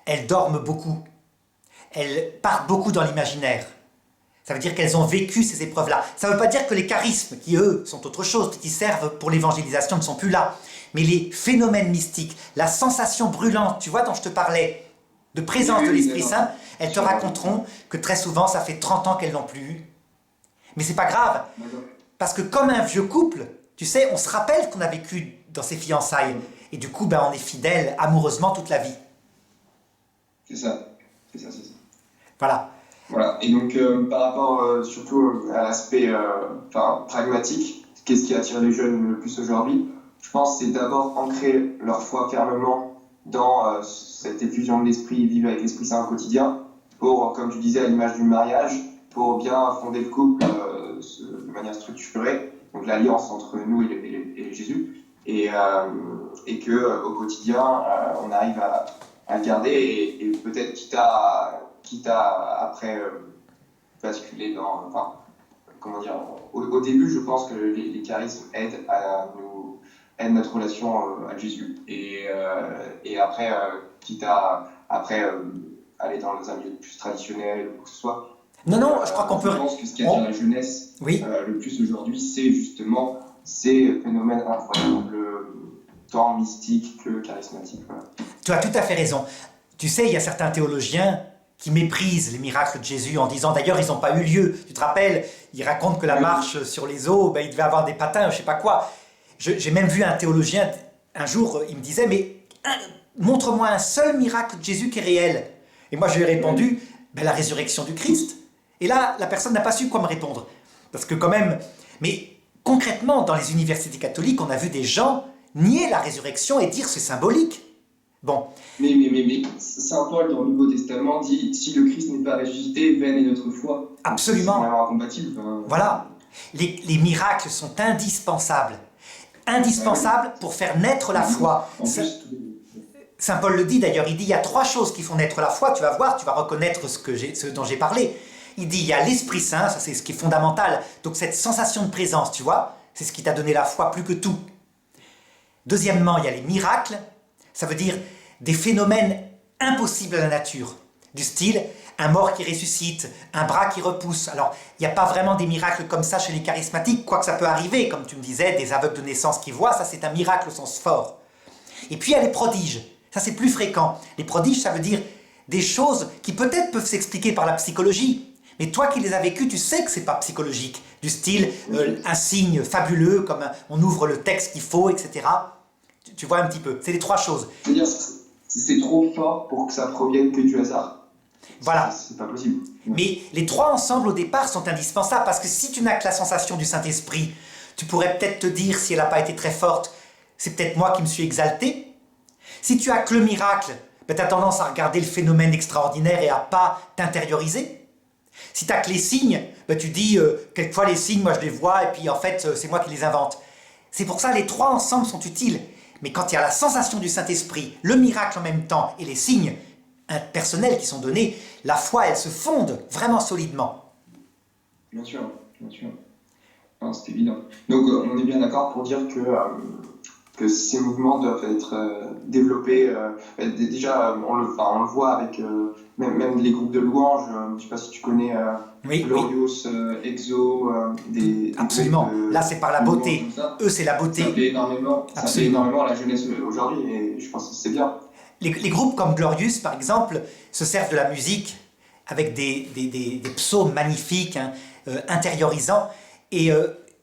elles dorment beaucoup. Elles partent beaucoup dans l'imaginaire. Ça veut dire qu'elles ont vécu ces épreuves-là. Ça ne veut pas dire que les charismes, qui eux sont autre chose, qui servent pour l'évangélisation, ne sont plus là. Mais les phénomènes mystiques, la sensation brûlante, tu vois, dont je te parlais, de présence de l'Esprit Saint, elles te raconteront que très souvent, ça fait 30 ans qu'elles n'ont plus eu. Mais c'est pas grave, parce que comme un vieux couple, tu sais, on se rappelle qu'on a vécu dans ses fiançailles, et du coup, ben, on est fidèles amoureusement toute la vie. C'est ça. Voilà. Voilà. Et donc, par rapport surtout à l'aspect pragmatique, qu'est-ce qui attire les jeunes le plus aujourd'hui? Je pense que c'est d'abord ancrer leur foi fermement dans cette effusion de l'esprit, vivre avec l'Esprit Saint au quotidien, pour, comme tu disais, à l'image du mariage, pour bien fonder le couple de manière structurée, donc l'alliance entre nous et Jésus, et que au quotidien, on arrive à le garder, et peut-être quitte à après basculer dans... Enfin, comment dire, au début, je pense que les charismes aident notre relation à Jésus. Et après, quitte à aller dans un milieu plus traditionnel ou quoi que ce soit. Non, je crois qu'on peut... Je pense que ce qui attire la jeunesse le plus aujourd'hui, c'est justement ces phénomènes incroyables, tant mystiques que charismatiques. Voilà. Tu as tout à fait raison. Tu sais, il y a certains théologiens qui méprisent les miracles de Jésus en disant, d'ailleurs, ils n'ont pas eu lieu. Tu te rappelles, ils racontent que la marche sur les eaux, ben, il devait avoir des patins, je ne sais pas quoi. J'ai même vu un théologien, un jour, il me disait, mais montre-moi un seul miracle de Jésus qui est réel. Et moi, je lui ai répondu, ben, la résurrection du Christ. Et là, la personne n'a pas su quoi me répondre. Parce que quand même... Mais concrètement, dans les universités catholiques, on a vu des gens nier la résurrection et dire c'est symbolique. Bon. Mais Saint Paul, dans le Nouveau Testament, dit « Si le Christ n'est pas ressuscité, vaine est notre foi ». Absolument. C'est vraiment incompatible. Hein. Voilà. Les miracles sont indispensables. Indispensables pour faire naître la foi. Saint Paul le dit d'ailleurs, il dit il y a 3 choses qui font naître la foi, tu vas voir, tu vas reconnaître ce dont j'ai parlé. Il dit il y a l'Esprit Saint, ça c'est ce qui est fondamental, donc cette sensation de présence, tu vois, c'est ce qui t'a donné la foi plus que tout. Deuxièmement, il y a les miracles, ça veut dire des phénomènes impossibles à la nature, du style un mort qui ressuscite, un bras qui repousse. Alors, il n'y a pas vraiment des miracles comme ça chez les charismatiques, quoique ça peut arriver, comme tu me disais, des aveugles de naissance qui voient, ça c'est un miracle au sens fort. Et puis il y a les prodiges, ça c'est plus fréquent. Les prodiges, ça veut dire des choses qui peut-être peuvent s'expliquer par la psychologie, mais toi qui les as vécues, tu sais que c'est pas psychologique, du style un signe fabuleux, comme on ouvre le texte qu'il faut, etc. Tu vois un petit peu, c'est les 3 choses. C'est-à-dire, c'est trop fort pour que ça provienne que du hasard. Voilà. C'est pas possible. Mais les 3 ensemble au départ sont indispensables, parce que si tu n'as que la sensation du Saint-Esprit, tu pourrais peut-être te dire, si elle n'a pas été très forte, c'est peut-être moi qui me suis exalté. Si tu as que le miracle, ben tu as tendance à regarder le phénomène extraordinaire et à pas t'intérioriser. Si tu as que les signes, ben tu dis, quelquefois les signes, moi je les vois, et puis en fait, c'est moi qui les invente. C'est pour ça les 3 ensemble sont utiles. Mais quand il y a la sensation du Saint-Esprit, le miracle en même temps, et les signes personnels qui sont donnés, la foi, elle se fonde vraiment solidement. Bien sûr. Non, c'est évident. Donc on est bien d'accord pour dire que ces mouvements doivent être développés. Déjà, on le voit avec même les groupes de louanges. Je ne sais pas si tu connais Glorious, EXO, Absolument. Là, c'est par la beauté. Eux, c'est la beauté. Ça plaît énormément à la jeunesse aujourd'hui, et je pense que c'est bien. Les groupes comme Glorious, par exemple, se servent de la musique avec des psaumes magnifiques, intériorisants, et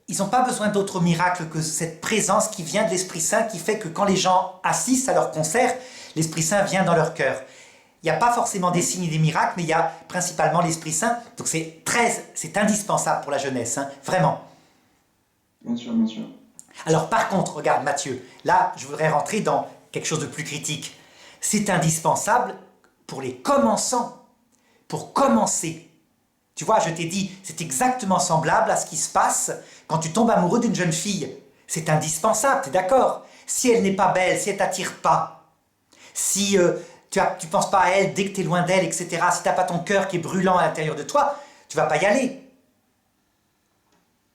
ils n'ont pas besoin d'autres miracles que cette présence qui vient de l'Esprit Saint, qui fait que quand les gens assistent à leur concert, l'Esprit Saint vient dans leur cœur. Il n'y a pas forcément des signes et des miracles, mais il y a principalement l'Esprit Saint. Donc c'est indispensable pour la jeunesse, vraiment. Bien sûr, bien sûr. Alors par contre, regarde Mathieu, là je voudrais rentrer dans quelque chose de plus critique. C'est indispensable pour les commençants, pour commencer. Tu vois, je t'ai dit, c'est exactement semblable à ce qui se passe quand tu tombes amoureux d'une jeune fille. C'est indispensable, tu es d'accord? Si elle n'est pas belle, si elle ne t'attire pas, si tu ne penses pas à elle dès que tu es loin d'elle, etc., si tu n'as pas ton cœur qui est brûlant à l'intérieur de toi, tu ne vas pas y aller.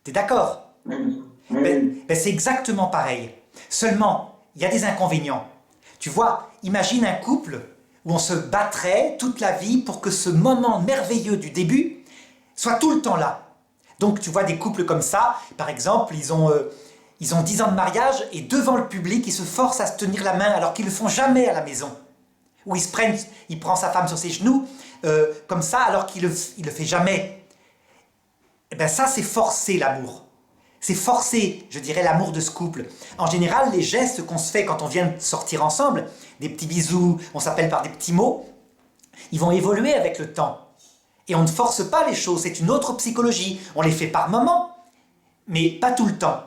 Tu es d'accord? Oui. Ben, c'est exactement pareil. Seulement, il y a des inconvénients. Tu vois, imagine un couple où on se battrait toute la vie pour que ce moment merveilleux du début soit tout le temps là. Donc tu vois des couples comme ça, par exemple, ils ont 10 ans de mariage et devant le public, ils se forcent à se tenir la main alors qu'ils ne le font jamais à la maison. Ou il prend sa femme sur ses genoux, comme ça, alors qu'il le fait jamais. Et bien ça, c'est forcer l'amour. C'est forcer, je dirais, l'amour de ce couple. En général, les gestes qu'on se fait quand on vient de sortir ensemble, des petits bisous, on s'appelle par des petits mots, ils vont évoluer avec le temps. Et on ne force pas les choses, c'est une autre psychologie. On les fait par moments, mais pas tout le temps.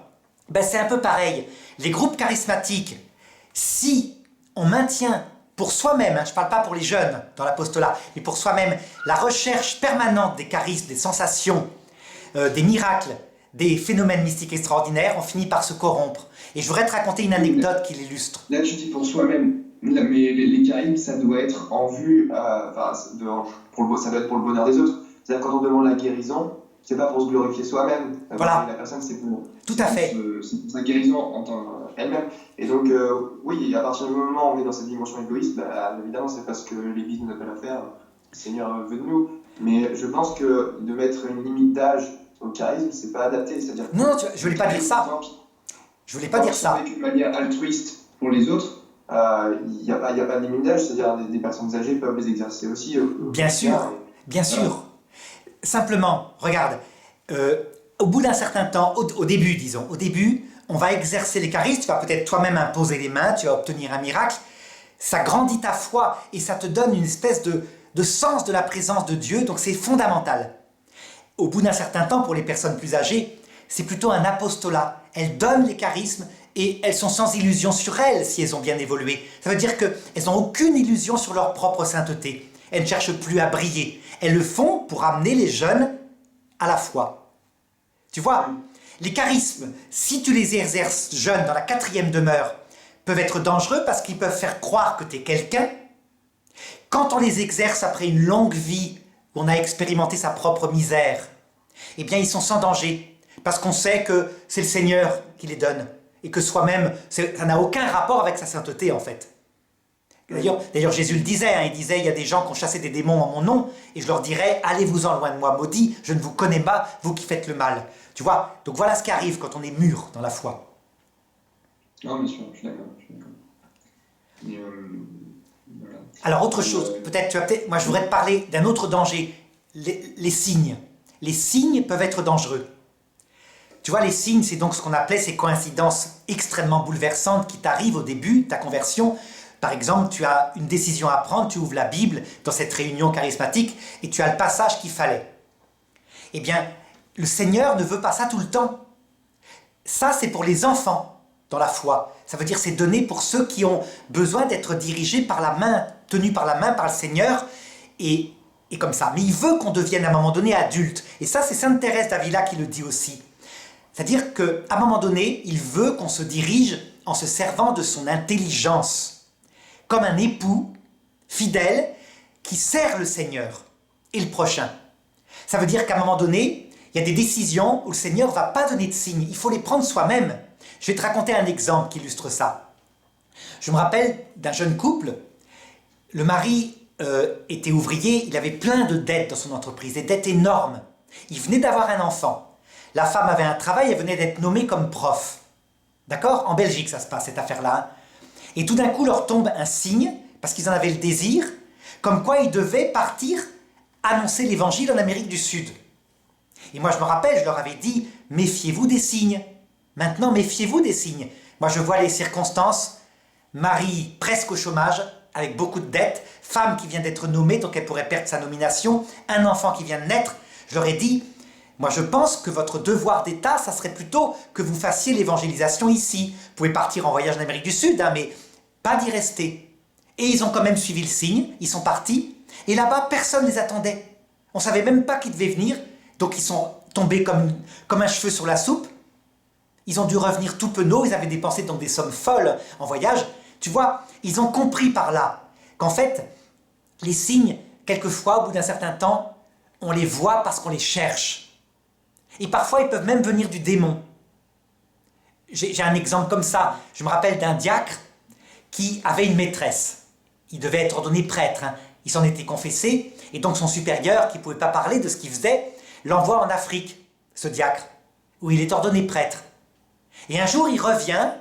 Ben, c'est un peu pareil. Les groupes charismatiques, si on maintient pour soi-même, je ne parle pas pour les jeunes dans l'apostolat, mais pour soi-même, la recherche permanente des charismes, des sensations, des miracles, des phénomènes mystiques extraordinaires, on finit par se corrompre. Et je voudrais te raconter une anecdote qui l'illustre. Là, tu dis pour soi-même, mais les charismes, ça doit être en vue, ça doit être pour le bonheur des autres. C'est-à-dire quand on demande la guérison, c'est pas pour se glorifier soi-même. Voilà. La personne, c'est pour sa guérison en tant qu'elle-même. Et donc, oui, à partir du moment où on est dans cette dimension égoïste, évidemment, c'est parce que l'Église nous appelle à faire, le Seigneur veut de nous. Mais je pense que de mettre une limite d'âge au charisme, c'est pas adapté. C'est-à-dire non, je voulais pas dire ça. Je voulais pas dire ça. D'une manière altruiste pour les autres, il n'y a pas de limite d'âge, c'est-à-dire des personnes âgées peuvent les exercer aussi. Bien sûr. Simplement, regarde, au bout d'un certain temps, au début, on va exercer les charismes, tu vas peut-être toi-même imposer les mains, tu vas obtenir un miracle, ça grandit ta foi et ça te donne une espèce de sens de la présence de Dieu, donc c'est fondamental. Au bout d'un certain temps, pour les personnes plus âgées, c'est plutôt un apostolat. Elles donnent les charismes et elles sont sans illusion sur elles si elles ont bien évolué. Ça veut dire qu'elles n'ont aucune illusion sur leur propre sainteté. Elles ne cherchent plus à briller. Elles le font pour amener les jeunes à la foi. Tu vois, les charismes, si tu les exerces jeunes dans la 4e demeure, peuvent être dangereux parce qu'ils peuvent faire croire que tu es quelqu'un. Quand on les exerce après une longue vie où on a expérimenté sa propre misère, eh bien ils sont sans danger, parce qu'on sait que c'est le Seigneur qui les donne, et que soi-même, ça n'a aucun rapport avec sa sainteté en fait. D'ailleurs Jésus le disait, il disait, il y a des gens qui ont chassé des démons en mon nom, et je leur dirais, allez-vous-en loin de moi, maudit, je ne vous connais pas, vous qui faites le mal. Tu vois, donc voilà ce qui arrive quand on est mûr dans la foi. Non, bien sûr, je suis d'accord. Mais, voilà. Alors autre chose, moi je voudrais te parler d'un autre danger, les signes. Les signes peuvent être dangereux. Tu vois, les signes, c'est donc ce qu'on appelait ces coïncidences extrêmement bouleversantes qui t'arrivent au début de ta conversion. Par exemple, tu as une décision à prendre, tu ouvres la Bible dans cette réunion charismatique et tu as le passage qu'il fallait. Eh bien, le Seigneur ne veut pas ça tout le temps. Ça, c'est pour les enfants dans la foi. Ça veut dire c'est donné pour ceux qui ont besoin d'être dirigés par la main, tenus par la main par le Seigneur et comme ça. Mais il veut qu'on devienne à un moment donné adulte. Et ça, c'est Sainte Thérèse d'Avila qui le dit aussi. C'est-à-dire qu'à un moment donné, il veut qu'on se dirige en se servant de son intelligence, comme un époux fidèle qui sert le Seigneur et le prochain. Ça veut dire qu'à un moment donné, il y a des décisions où le Seigneur ne va pas donner de signes, il faut les prendre soi-même. Je vais te raconter un exemple qui illustre ça. Je me rappelle d'un jeune couple, le mari était ouvrier, il avait plein de dettes dans son entreprise, des dettes énormes. Il venait d'avoir un enfant. La femme avait un travail, elle venait d'être nommée comme prof. D'accord? En Belgique, ça se passe, cette affaire-là. Et tout d'un coup, leur tombe un signe, parce qu'ils en avaient le désir, comme quoi ils devaient partir annoncer l'évangile en Amérique du Sud. Et moi, je me rappelle, je leur avais dit, méfiez-vous des signes. Maintenant, méfiez-vous des signes. Moi, je vois les circonstances. Mari presque au chômage, avec beaucoup de dettes, femme qui vient d'être nommée, donc elle pourrait perdre sa nomination, un enfant qui vient de naître. Je leur ai dit, moi je pense que votre devoir d'État, ça serait plutôt que vous fassiez l'évangélisation ici. Vous pouvez partir en voyage en Amérique du Sud, hein, mais pas d'y rester. Et ils ont quand même suivi le signe, ils sont partis, et là-bas, personne ne les attendait. On ne savait même pas qu'ils devaient venir, donc ils sont tombés comme un cheveu sur la soupe. Ils ont dû revenir tout penauds, ils avaient dépensé donc des sommes folles en voyage. Tu vois, ils ont compris par là qu'en fait, les signes, quelquefois, au bout d'un certain temps, on les voit parce qu'on les cherche. Et parfois, ils peuvent même venir du démon. J'ai un exemple comme ça. Je me rappelle d'un diacre qui avait une maîtresse. Il devait être ordonné prêtre, hein. Il s'en était confessé, et donc son supérieur, qui ne pouvait pas parler de ce qu'il faisait, l'envoie en Afrique, ce diacre, où il est ordonné prêtre. Et un jour, il revient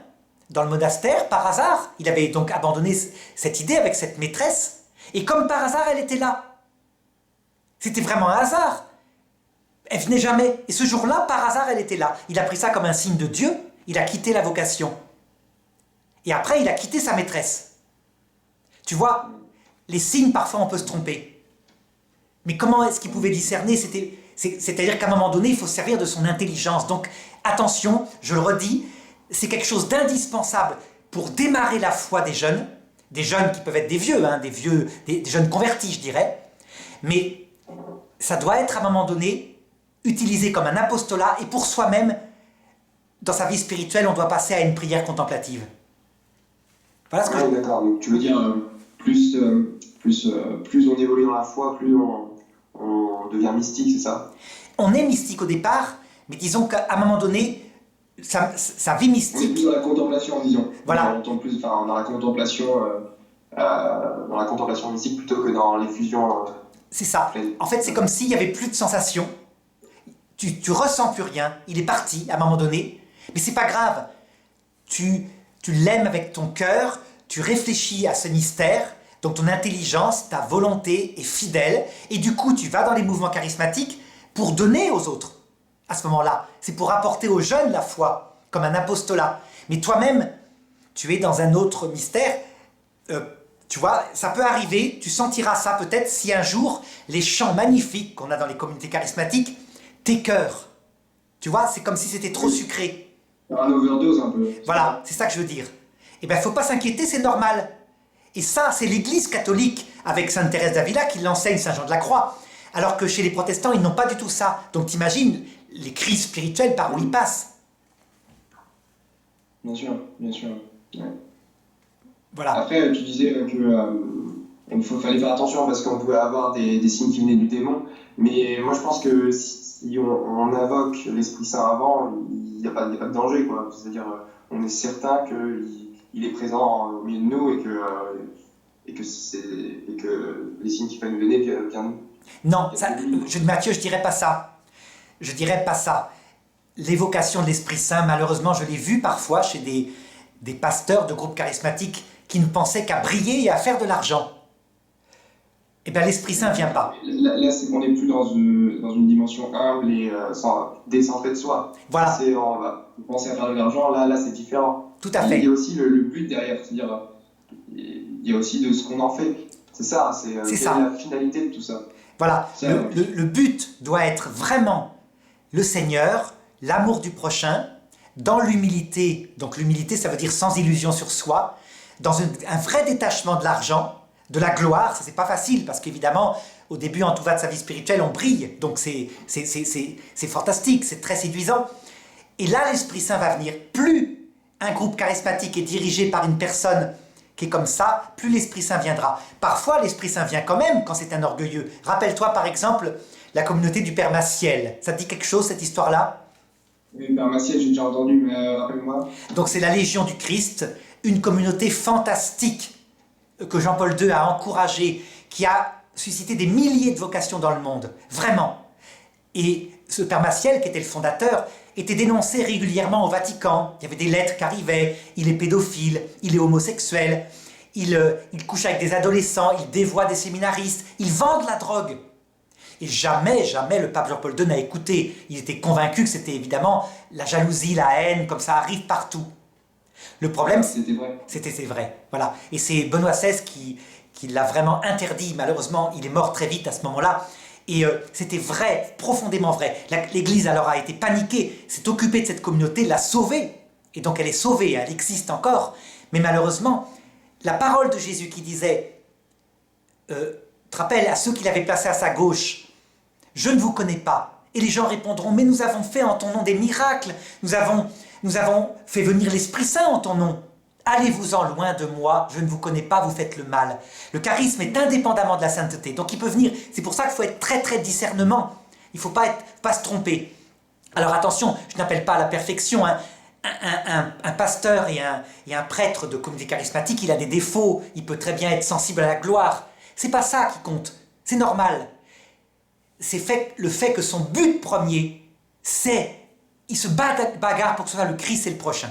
dans le monastère, par hasard. Il avait donc abandonné cette idée avec cette maîtresse, et comme par hasard, elle était là. C'était vraiment un hasard. Elle venait jamais. Et ce jour-là, par hasard, elle était là. Il a pris ça comme un signe de Dieu, il a quitté la vocation. Et après, il a quitté sa maîtresse. Tu vois, les signes, parfois, on peut se tromper. Mais comment est-ce qu'il pouvait discerner? C'est-à-dire qu'à un moment donné, il faut se servir de son intelligence. Donc, attention, je le redis, c'est quelque chose d'indispensable pour démarrer la foi des jeunes qui peuvent être des vieux, hein, des jeunes convertis, je dirais. Mais ça doit être, à un moment donné, utilisé comme un apostolat, et pour soi-même, dans sa vie spirituelle, on doit passer à une prière contemplative. Voilà ce que D'accord, donc tu veux dire, plus on évolue dans la foi, plus on devient mystique, c'est ça? On est mystique au départ, mais disons qu'à un moment donné, sa vie mystique... On est plus dans la contemplation, disons. Voilà. Dans la contemplation mystique plutôt que dans l'effusion. C'est ça. En fait, c'est comme s'il n'y avait plus de sensation. Tu ressens plus rien. Il est parti à un moment donné. Mais c'est pas grave. Tu l'aimes avec ton cœur. Tu réfléchis à ce mystère. Donc ton intelligence, ta volonté est fidèle. Et du coup, tu vas dans les mouvements charismatiques pour donner aux autres. À ce moment-là, c'est pour apporter aux jeunes la foi, comme un apostolat. Mais toi-même, tu es dans un autre mystère. Tu vois, ça peut arriver, tu sentiras ça peut-être si un jour, les chants magnifiques qu'on a dans les communautés charismatiques t'écœurent. Tu vois, c'est comme si c'était trop sucré. Un overdose un peu. Voilà, c'est ça que je veux dire. Eh bien, il ne faut pas s'inquiéter, c'est normal. Et ça, c'est l'Église catholique, avec Sainte Thérèse d'Avila, qui l'enseigne, Saint Jean de la Croix. Alors que chez les protestants, ils n'ont pas du tout ça. Donc t'imagines les crises spirituelles par où ils passent. Bien sûr, bien sûr. Ouais. Voilà. Après, tu disais qu'il fallait faire attention parce qu'on pouvait avoir des signes qui venaient du démon. Mais moi, je pense que si on invoque l'Esprit Saint avant, il n'y a pas de danger, quoi. C'est-à-dire, on est certain qu'il est présent au milieu de nous et que les signes qui peuvent nous donner viennent nous. Non, Mathieu, je dirais pas ça. Je dirais pas ça. L'évocation de l'Esprit Saint, malheureusement, je l'ai vu parfois chez des pasteurs de groupes charismatiques qui ne pensaient qu'à briller et à faire de l'argent. Eh bien, l'Esprit Saint ne vient pas. Là on n'est plus dans une dimension humble et décentrée de soi. Voilà. On va penser à faire de l'argent, là c'est différent. Tout à fait. Il y a aussi le but derrière, c'est-à-dire il y a aussi de ce qu'on en fait. C'est ça, c'est la finalité de tout ça. Voilà, le but doit être vraiment le Seigneur, l'amour du prochain, dans l'humilité. Donc l'humilité, ça veut dire sans illusion sur soi, dans un vrai détachement de l'argent, de la gloire. Ça, c'est pas facile, parce qu'évidemment, au début, en tout va de sa vie spirituelle, on brille. Donc c'est fantastique, c'est très séduisant. Et là, l'Esprit Saint va venir. Plus un groupe charismatique est dirigé par une personne qui est comme ça, plus l'Esprit Saint viendra. Parfois, l'Esprit Saint vient quand même quand c'est un orgueilleux. Rappelle-toi, par exemple, la communauté du Père Maciel. Ça te dit quelque chose, cette histoire-là? Oui, Père Massiel, j'ai déjà entendu, mais rappelle-moi. Donc c'est la Légion du Christ, une communauté fantastique que Jean-Paul II a encouragée, qui a suscité des milliers de vocations dans le monde, vraiment. Et ce Père Massiel, qui était le fondateur, était dénoncé régulièrement au Vatican. Il y avait des lettres qui arrivaient, il est pédophile, il est homosexuel, il couche avec des adolescents, il dévoie des séminaristes, il vend de la drogue. Et jamais, jamais le pape Jean-Paul II n'a écouté. Il était convaincu que c'était évidemment la jalousie, la haine, comme ça arrive partout. Le problème, C'était vrai. c'est vrai. Voilà. Et c'est Benoît XVI qui l'a vraiment interdit. Malheureusement, il est mort très vite à ce moment-là. Et c'était vrai, profondément vrai. L'Église alors a été paniquée, s'est occupée de cette communauté, l'a sauvée. Et donc elle est sauvée, elle existe encore. Mais malheureusement, la parole de Jésus qui disait, tu te rappelles, à ceux qu'il avait placés à sa gauche, « Je ne vous connais pas ». Et les gens répondront, « Mais nous avons fait en ton nom des miracles, nous avons fait venir l'Esprit Saint en ton nom. Allez-vous-en loin de moi, je ne vous connais pas, vous faites le mal. » Le charisme est indépendamment de la sainteté, donc il peut venir, c'est pour ça qu'il faut être très très discernement, il ne faut pas se tromper. Alors attention, je n'appelle pas à la perfection, hein. Un pasteur et un prêtre de communauté charismatique, il a des défauts, il peut très bien être sensible à la gloire. C'est pas ça qui compte, c'est normal. C'est le fait que son but premier, c'est, il se bagarre pour que ce soit le Christ et le prochain.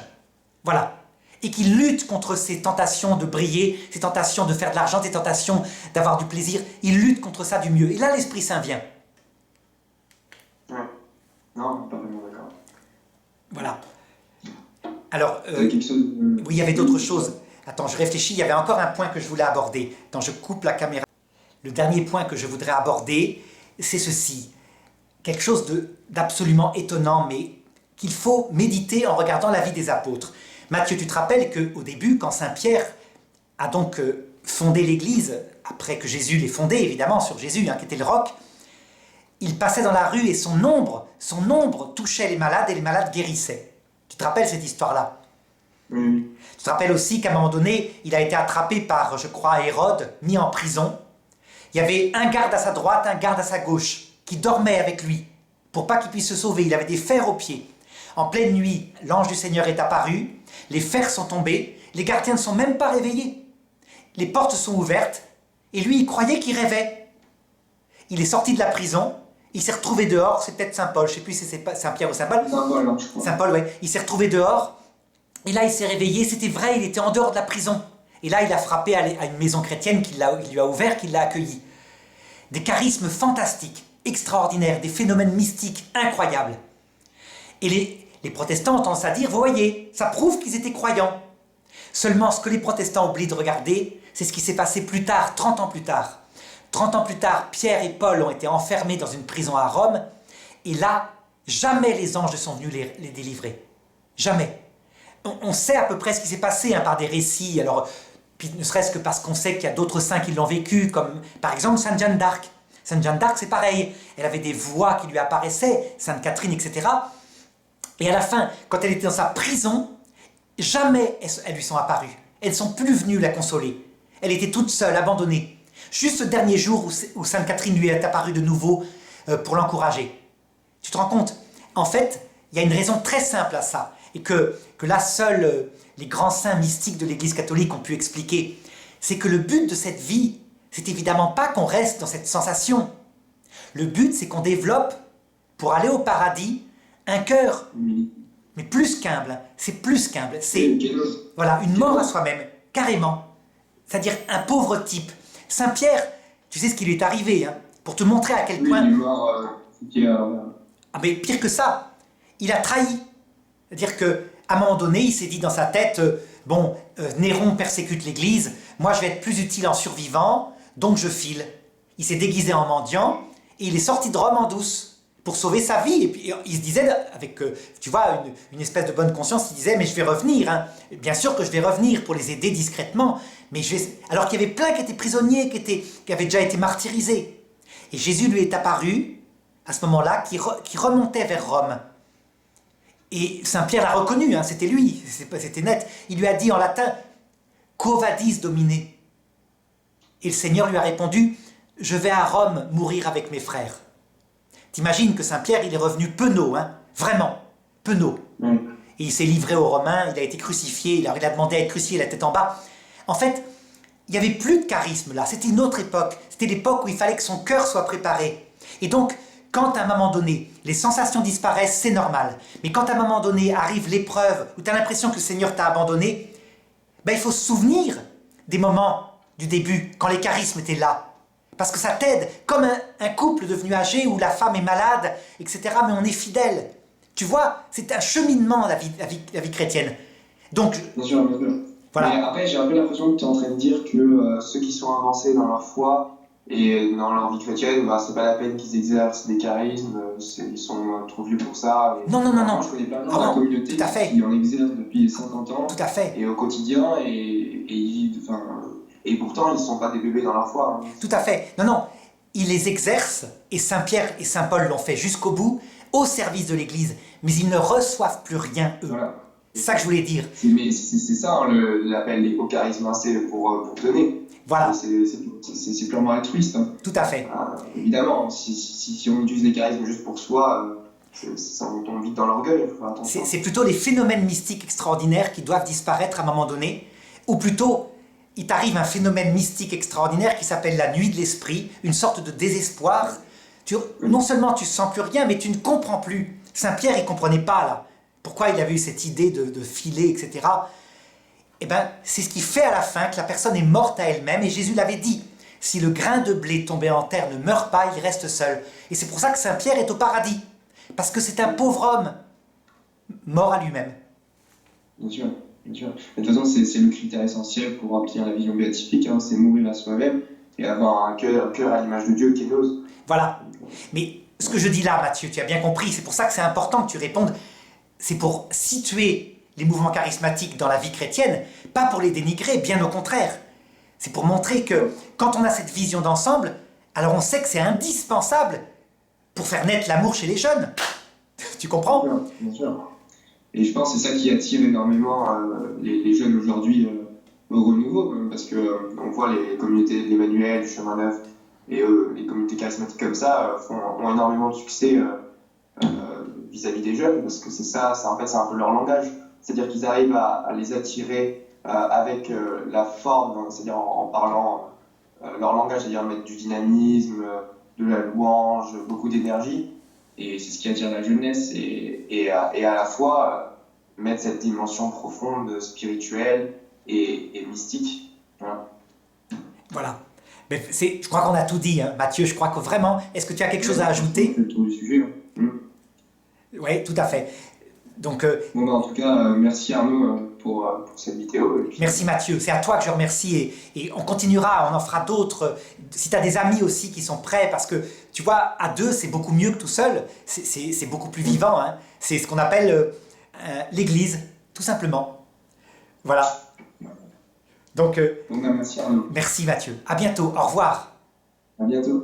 Voilà. Et qu'il lutte contre ces tentations de briller, ces tentations de faire de l'argent, ces tentations d'avoir du plaisir. Il lutte contre ça du mieux. Et là, l'Esprit Saint vient. Ouais. Non, pas vraiment d'accord. Voilà. Alors, quelque chose de... oui, il y avait d'autres choses. Attends, je réfléchis, il y avait encore un point que je voulais aborder. Attends, je coupe la caméra. Le dernier point que je voudrais aborder, c'est ceci. Quelque chose d'absolument étonnant, mais qu'il faut méditer en regardant la vie des apôtres. Matthieu, tu te rappelles qu'au début, quand Saint Pierre a donc fondé l'Église, après que Jésus l'ait fondée, évidemment, sur Jésus, hein, qui était le roc, il passait dans la rue et son ombre touchait les malades et les malades guérissaient. Tu te rappelles cette histoire-là? Oui. Tu te rappelles aussi qu'à un moment donné, il a été attrapé par, je crois, Hérode, mis en prison. Il y avait un garde à sa droite, un garde à sa gauche, qui dormait avec lui, pour pas qu'il puisse se sauver. Il avait des fers aux pieds. En pleine nuit, l'ange du Seigneur est apparu, les fers sont tombés, les gardiens ne sont même pas réveillés. Les portes sont ouvertes, et lui, il croyait qu'il rêvait. Il est sorti de la prison, il s'est retrouvé dehors, c'est peut-être Saint-Paul, je ne sais plus si c'est Saint-Pierre ou Saint-Paul. Saint-Paul, je crois. Saint-Paul, ouais. Il s'est retrouvé dehors, et là, il s'est réveillé, c'était vrai, il était en dehors de la prison. Et là, il a frappé à une maison chrétienne qui lui a ouvert, qui l'a accueilli. Des charismes fantastiques, extraordinaires, des phénomènes mystiques incroyables. Et les protestants ont tendance à dire, vous voyez, ça prouve qu'ils étaient croyants. Seulement, ce que les protestants oublient de regarder, c'est ce qui s'est passé plus tard, 30 ans plus tard. 30 ans plus tard, Pierre et Paul ont été enfermés dans une prison à Rome, et là, jamais les anges ne sont venus les délivrer. Jamais. On sait à peu près ce qui s'est passé, hein, par des récits, alors, puis ne serait-ce que parce qu'on sait qu'il y a d'autres saints qui l'ont vécu, comme par exemple Sainte Jeanne d'Arc. Sainte Jeanne d'Arc, c'est pareil, elle avait des voix qui lui apparaissaient, Sainte Catherine, etc. Et à la fin, quand elle était dans sa prison, jamais elles lui sont apparues. Elles ne sont plus venues la consoler. Elle était toute seule, abandonnée. Juste le dernier jour où Sainte Catherine lui est apparue de nouveau pour l'encourager. Tu te rends compte? En fait, il y a une raison très simple à ça, et que là, seuls les grands saints mystiques de l'Église catholique ont pu expliquer. C'est que le but de cette vie, c'est évidemment pas qu'on reste dans cette sensation. Le but, c'est qu'on développe, pour aller au paradis, un cœur, mais plus qu'humble. C'est plus qu'humble. C'est voilà, une mort à soi-même, carrément. C'est-à-dire un pauvre type. Saint Pierre, tu sais ce qui lui est arrivé, hein, pour te montrer à quel point... Il est mort, Ah mais pire que ça, il a trahi. C'est-à-dire qu'à un moment donné, il s'est dit dans sa tête, Néron persécute l'Église, moi je vais être plus utile en survivant, donc je file. Il s'est déguisé en mendiant, et il est sorti de Rome en douce, pour sauver sa vie. Et puis il se disait, avec, tu vois, une espèce de bonne conscience, il disait, mais je vais revenir, hein. Bien sûr que je vais revenir pour les aider discrètement, mais alors qu'il y avait plein qui étaient prisonniers, qui avaient déjà été martyrisés. Et Jésus lui est apparu, à ce moment-là, qui remontait vers Rome. Et Saint Pierre l'a reconnu, hein, c'était lui, c'était net. Il lui a dit en latin, « Quo vadis, Domine ?» Et le Seigneur lui a répondu, « Je vais à Rome mourir avec mes frères. » T'imagines que Saint Pierre, il est revenu penaud, hein, vraiment. penaud. Oui. Et il s'est livré aux Romains, il a été crucifié, il a demandé à être crucifié la tête en bas. En fait, il n'y avait plus de charisme là, c'était une autre époque. C'était l'époque où il fallait que son cœur soit préparé. Et donc, quand à un moment donné, les sensations disparaissent, c'est normal. Mais quand à un moment donné arrive l'épreuve, où tu as l'impression que le Seigneur t'a abandonné, ben, il faut se souvenir des moments du début, quand les charismes étaient là. Parce que ça t'aide, comme un couple devenu âgé où la femme est malade, etc. Mais on est fidèle. Tu vois, c'est un cheminement la vie chrétienne. Donc, Bien sûr, bien sûr. voilà. Mais après, j'ai un peu l'impression que tu es en train de dire que ceux qui sont avancés dans leur foi et dans leur vie chrétienne, bah, c'est pas la peine qu'ils exercent des charismes, ils sont trop vieux pour ça. Et Non. moi, je connais plein de gens dans la communauté qui en exercent depuis 50 ans. Tout à fait. Et au quotidien, et pourtant, ils ne sont pas des bébés dans leur foi. Hein. Tout à fait. Non. Ils les exercent, et Saint-Pierre et Saint-Paul l'ont fait jusqu'au bout, au service de l'Église. Mais ils ne reçoivent plus rien, eux. Voilà. C'est ça que je voulais dire. Mais c'est ça, hein, l'appel au charisme, hein, c'est pour donner. Voilà. C'est purement altruiste. Hein. Tout à fait. Évidemment, si on utilise les charismes juste pour soi, ça on tombe vite dans l'orgueil. C'est plutôt les phénomènes mystiques extraordinaires qui doivent disparaître à un moment donné, ou plutôt, il t'arrive un phénomène mystique extraordinaire qui s'appelle la nuit de l'esprit, une sorte de désespoir. Non seulement tu ne sens plus rien, mais tu ne comprends plus. Saint-Pierre, il ne comprenait pas, là. Pourquoi il avait eu cette idée de filer, etc. Eh bien, c'est ce qui fait à la fin que la personne est morte à elle-même, et Jésus l'avait dit. Si le grain de blé tombé en terre ne meurt pas, il reste seul. Et c'est pour ça que Saint-Pierre est au paradis. Parce que c'est un pauvre homme, mort à lui-même. Bien sûr. De toute façon, c'est le critère essentiel pour obtenir la vision béatifique, hein, c'est mourir à soi-même et avoir un cœur à l'image de Dieu qui est ose. Voilà. Mais ce que je dis là, Mathieu, tu as bien compris, c'est pour ça que c'est important que tu répondes. C'est pour situer les mouvements charismatiques dans la vie chrétienne, pas pour les dénigrer, bien au contraire. C'est pour montrer que quand on a cette vision d'ensemble, alors on sait que c'est indispensable pour faire naître l'amour chez les jeunes. Tu comprends ? Bien sûr. Et je pense que c'est ça qui attire énormément les jeunes aujourd'hui au renouveau, parce qu'on voit les communautés de l'Emmanuel, du Chemin Neuf, et les communautés charismatiques comme ça ont énormément de succès vis-à-vis des jeunes, parce que c'est ça, en fait, c'est un peu leur langage. C'est-à-dire qu'ils arrivent à les attirer avec la forme, c'est-à-dire en parlant leur langage, c'est-à-dire mettre du dynamisme, de la louange, beaucoup d'énergie. Et c'est ce qui attire la jeunesse et à la fois mettre cette dimension profonde, spirituelle et mystique. Voilà. Mais je crois qu'on a tout dit, hein. Mathieu, je crois que vraiment... Est-ce que tu as quelque chose à ajouter ? C'est le tour du sujet. Oui, tout à fait. Donc, bon, en tout cas, merci Arnaud pour cette vidéo. Merci Mathieu, c'est à toi que je remercie et on continuera, on en fera d'autres. Si tu as des amis aussi qui sont prêts, parce que tu vois, à deux, c'est beaucoup mieux que tout seul, c'est beaucoup plus vivant. Hein. C'est ce qu'on appelle l'Église, tout simplement. Voilà. Donc, merci Arnaud. Merci Mathieu. À bientôt. Au revoir. À bientôt.